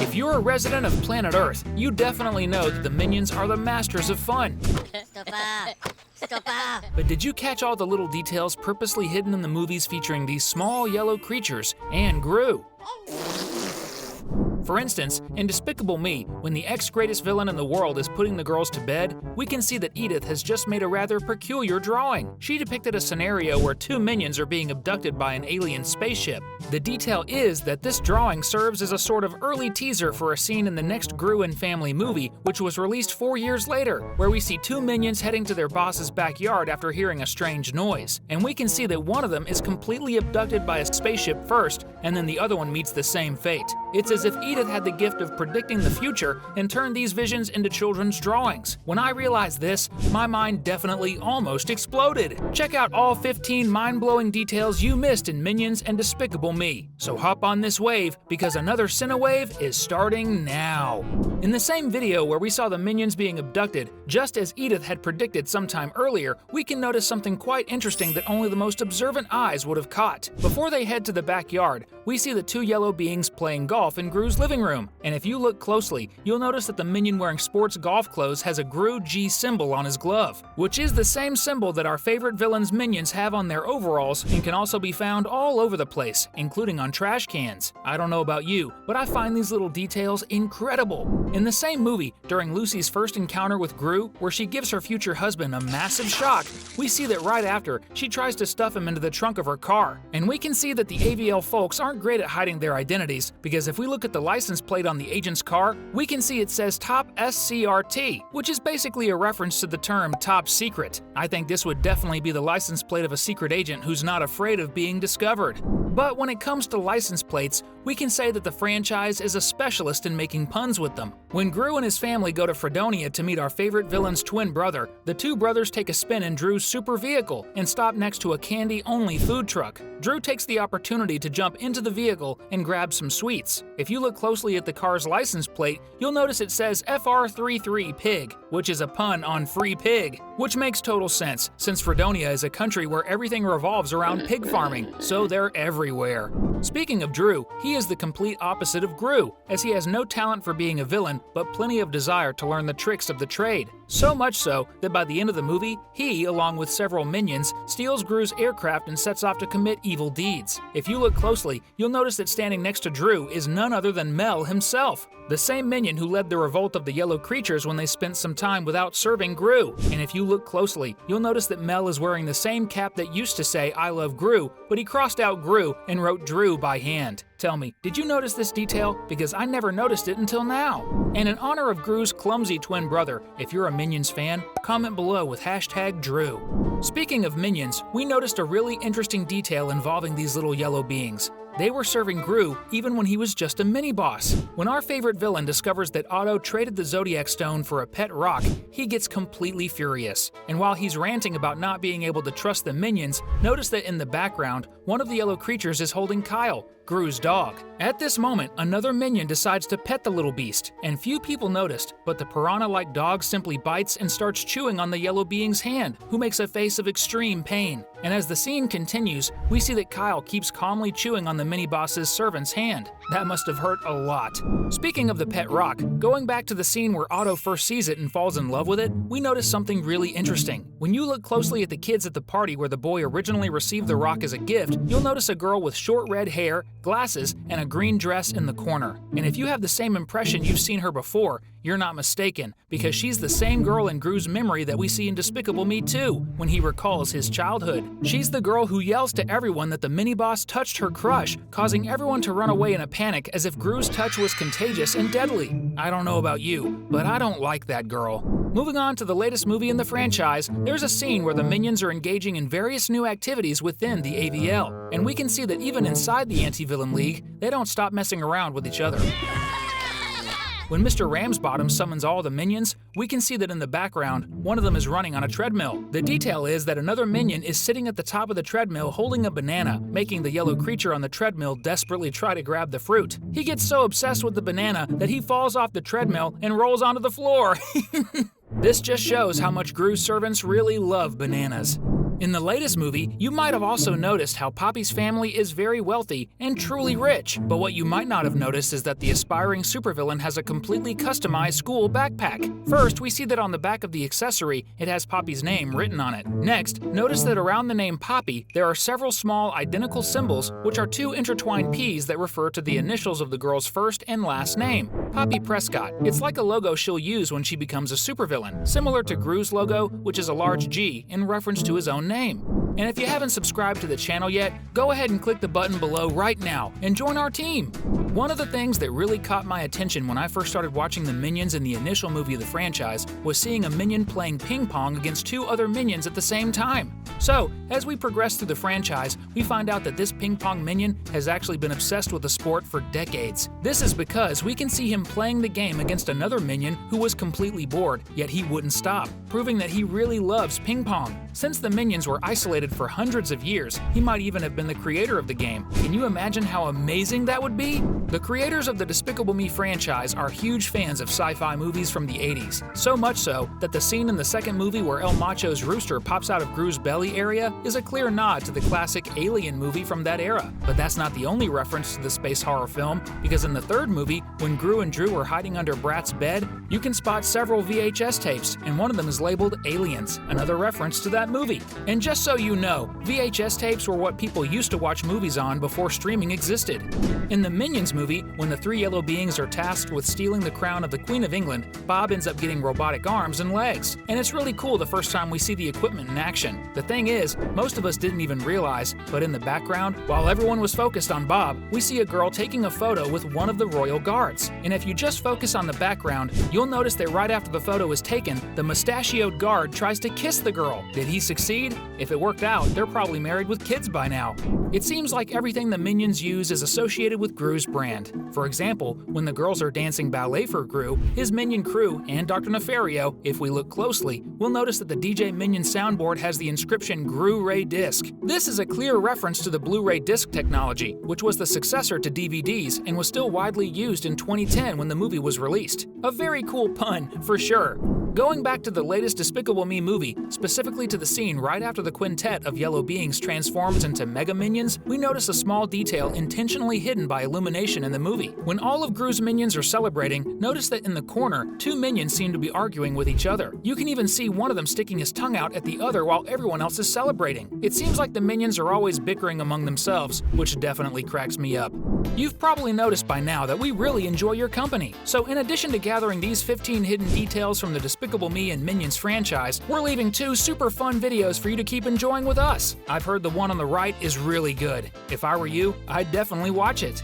If you're a resident of planet Earth, you definitely know that the Minions are the masters of fun. But did you catch all the little details purposely hidden in the movies featuring these small yellow creatures and Gru? For instance, in Despicable Me, when the ex-greatest villain in the world is putting the girls to bed, we can see that Edith has just made a rather peculiar drawing. She depicted a scenario where two minions are being abducted by an alien spaceship. The detail is that this drawing serves as a sort of early teaser for a scene in the next Gru and Family movie, which was released 4 years later, where we see two minions heading to their boss's backyard after hearing a strange noise. And we can see that one of them is completely abducted by a spaceship first, and then the other one meets the same fate. It's as if Edith had the gift of predicting the future and turned these visions into children's drawings. When I realized this, my mind definitely almost exploded. Check out all 15 mind-blowing details you missed in Minions and Despicable Me. So hop on this wave, because another Cinewave is starting now. In the same video where we saw the Minions being abducted, just as Edith had predicted sometime earlier, we can notice something quite interesting that only the most observant eyes would have caught. Before they head to the backyard, we see the two yellow beings playing golf in Gru's living room. And if you look closely, you'll notice that the minion wearing sports golf clothes has a Gru G symbol on his glove, which is the same symbol that our favorite villains' minions have on their overalls and can also be found all over the place, including on trash cans. I don't know about you, but I find these little details incredible. In the same movie, during Lucy's first encounter with Gru, where she gives her future husband a massive shock, we see that right after, she tries to stuff him into the trunk of her car. And we can see that the AVL folks aren't great at hiding their identities, because if we look at the license plate on the agent's car, we can see it says Top SCRT, which is basically a reference to the term top secret. I think this would definitely be the license plate of a secret agent who's not afraid of being discovered. But when it comes to license plates, we can say that the franchise is a specialist in making puns with them. When Gru and his family go to Fredonia to meet our favorite villain's twin brother, the two brothers take a spin in Dru's super vehicle and stop next to a candy-only food truck. Dru takes the opportunity to jump into the vehicle and grab some sweets. If you look closely at the car's license plate, you'll notice it says FR33 Pig, which is a pun on free pig, which makes total sense, since Fredonia is a country where everything revolves around pig farming, so they're everywhere. Speaking of Dru, he is the complete opposite of Gru, as he has no talent for being a villain, but plenty of desire to learn the tricks of the trade. So much so that by the end of the movie, he, along with several minions, steals Gru's aircraft and sets off to commit evil deeds. If you look closely, you'll notice that standing next to Dru is none other than Mel himself, the same minion who led the revolt of the yellow creatures when they spent some time without serving Gru. And if you look closely, you'll notice that Mel is wearing the same cap that used to say I love Gru, but he crossed out Gru and wrote Dru by hand. Tell me, did you notice this detail? Because I never noticed it until now. And in honor of Gru's clumsy twin brother, if you're a Minions fan, comment below with #Dru. Speaking of Minions, we noticed a really interesting detail involving these little yellow beings. They were serving Gru even when he was just a mini-boss. When our favorite villain discovers that Otto traded the Zodiac Stone for a pet rock, he gets completely furious. And while he's ranting about not being able to trust the minions, notice that in the background, one of the yellow creatures is holding Kyle, Gru's dog. At this moment, another minion decides to pet the little beast, and few people noticed, but the piranha-like dog simply bites and starts chewing on the yellow being's hand, who makes a face of extreme pain. And as the scene continues, we see that Kyle keeps calmly chewing on the mini-boss's servant's hand. That must have hurt a lot. Speaking of the pet rock, going back to the scene where Otto first sees it and falls in love with it, we notice something really interesting. When you look closely at the kids at the party where the boy originally received the rock as a gift, you'll notice a girl with short red hair, glasses, and a green dress in the corner. And if you have the same impression you've seen her before, you're not mistaken, because she's the same girl in Gru's memory that we see in Despicable Me 2, when he recalls his childhood. She's the girl who yells to everyone that the mini-boss touched her crush, causing everyone to run away in a panic as if Gru's touch was contagious and deadly. I don't know about you, but I don't like that girl. Moving on to the latest movie in the franchise, there's a scene where the minions are engaging in various new activities within the AVL, and we can see that even inside the Anti-Villain League, they don't stop messing around with each other. When Mr. Ramsbottom summons all the minions, we can see that in the background, one of them is running on a treadmill. The detail is that another minion is sitting at the top of the treadmill holding a banana, making the yellow creature on the treadmill desperately try to grab the fruit. He gets so obsessed with the banana that he falls off the treadmill and rolls onto the floor. This just shows how much Gru's servants really love bananas. In the latest movie, you might have also noticed how Poppy's family is very wealthy and truly rich, but what you might not have noticed is that the aspiring supervillain has a completely customized school backpack. First, we see that on the back of the accessory, it has Poppy's name written on it. Next, notice that around the name Poppy, there are several small identical symbols, which are two intertwined P's that refer to the initials of the girl's first and last name, Poppy Prescott. It's like a logo she'll use when she becomes a supervillain, similar to Gru's logo, which is a large G in reference to his own name. And if you haven't subscribed to the channel yet, go ahead and click the button below right now and join our team! One of the things that really caught my attention when I first started watching the Minions in the initial movie of the franchise was seeing a Minion playing ping pong against two other Minions at the same time. So, as we progress through the franchise, we find out that this ping pong Minion has actually been obsessed with the sport for decades. This is because we can see him playing the game against another Minion who was completely bored, yet he wouldn't stop, proving that he really loves ping pong. Since the Minions were isolated for hundreds of years, he might even have been the creator of the game. Can you imagine how amazing that would be? The creators of the Despicable Me franchise are huge fans of sci-fi movies from the 80s, so much so that the scene in the second movie where El Macho's rooster pops out of Gru's belly area is a clear nod to the classic Alien movie from that era. But that's not the only reference to the space horror film, because in the third movie, when Gru and Drew are hiding under Brat's bed, you can spot several VHS tapes, and one of them is labeled Aliens, another reference to that movie. And just so you know, VHS tapes were what people used to watch movies on before streaming existed. In the Minions movie, when the three yellow beings are tasked with stealing the crown of the Queen of England, Bob ends up getting robotic arms and legs. And it's really cool the first time we see the equipment in action. The thing is, most of us didn't even realize, but in the background, while everyone was focused on Bob, we see a girl taking a photo with one of the royal guards. And if you just focus on the background, you'll notice that right after the photo is taken, the mustachioed guard tries to kiss the girl. Did he succeed? If it worked out, they're probably married with kids by now. It seems like everything the Minions use is associated with Gru's brand. For example, when the girls are dancing ballet for Gru, his Minion crew, and Dr. Nefario, if we look closely, we'll notice that the DJ Minion soundboard has the inscription Gru-Ray Disc. This is a clear reference to the Blu-ray disc technology, which was the successor to DVDs and was still widely used in 2010 when the movie was released. A very cool pun, for sure. Going back to the latest Despicable Me movie, specifically to the scene right after the quintet of yellow beings transforms into Mega Minions, we notice a small detail intentionally hidden by illumination in the movie. When all of Gru's Minions are celebrating, notice that in the corner, two Minions seem to be arguing with each other. You can even see one of them sticking his tongue out at the other while everyone else is celebrating. It seems like the Minions are always bickering among themselves, which definitely cracks me up. You've probably noticed by now that we really enjoy your company. So in addition to gathering these 15 hidden details from the Despicable Me and Minions franchise, we're leaving 2 super fun videos for you to keep enjoying with us. I've heard the one on the right is really good. If I were you, I'd definitely watch it.